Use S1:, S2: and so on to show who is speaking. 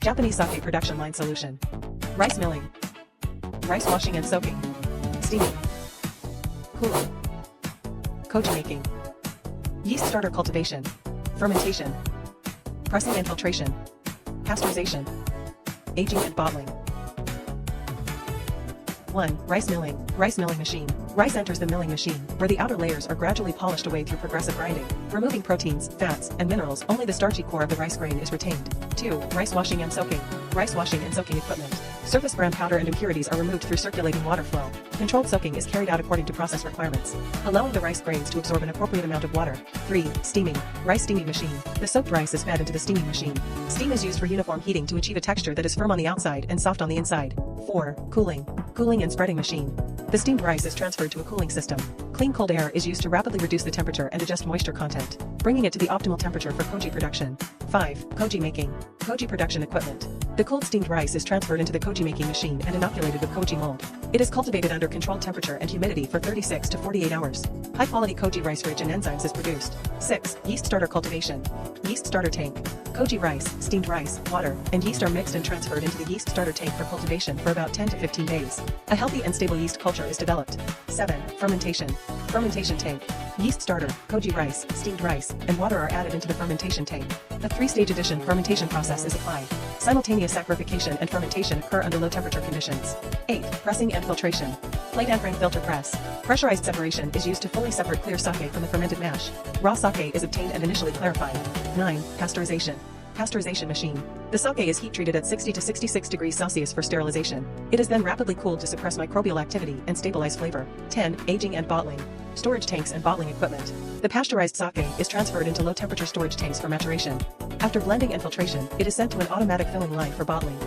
S1: Japanese sake production line solution. Rice milling. Rice washing and soaking. Steaming. Cooling. Koji making. Yeast starter cultivation. Fermentation. Pressing and filtration. Pasteurization. Aging and bottling. 1. Rice milling. Rice milling machine. Rice enters the milling machine, where the outer layers are gradually polished away through progressive grinding, removing proteins, fats, and minerals. Only the starchy core of the rice grain is retained. 2. Rice washing and soaking. Rice washing and soaking equipment. Surface bran powder and impurities are removed through circulating water flow. Controlled soaking is carried out according to process requirements, allowing the rice grains to absorb an appropriate amount of water. 3. Steaming. Rice steaming machine. The soaked rice is fed into the steaming machine. Steam is used for uniform heating to achieve a texture that is firm on the outside and soft on the inside. 4. Cooling. Cooling and spreading machine. The steamed rice is transferred to a cooling system. Clean cold air is used to rapidly reduce the temperature and adjust moisture content, bringing it to the optimal temperature for koji production. 5. Koji making. Koji production equipment. The cold steamed rice is transferred into the koji making machine and inoculated with koji mold. It is cultivated under controlled temperature and humidity for 36 to 48 hours. High-quality koji rice rich in enzymes is produced. 6. Yeast starter cultivation. Yeast starter tank. Koji rice, steamed rice, water, and yeast are mixed and transferred into the yeast starter tank for cultivation for about 10 to 15 days. A healthy and stable yeast culture is developed. 7. Fermentation. Fermentation tank. Yeast starter, koji rice, steamed rice, and water are added into the fermentation tank. A 3-stage addition fermentation process is applied. Simultaneous saccharification and fermentation occur under low temperature conditions. 8. Pressing and filtration. Plate and frame filter press. Pressurized separation is used to fully separate clear sake from the fermented mash. Raw sake is obtained and initially clarified. 9. Pasteurization. Pasteurization machine. The sake is heat treated at 60 to 66 degrees Celsius for sterilization. It is then rapidly cooled to suppress microbial activity and stabilize flavor. 10. Aging and bottling. Storage tanks and bottling equipment. The pasteurized sake is transferred into low temperature storage tanks for maturation. After blending and filtration, it is sent to an automatic filling line for bottling.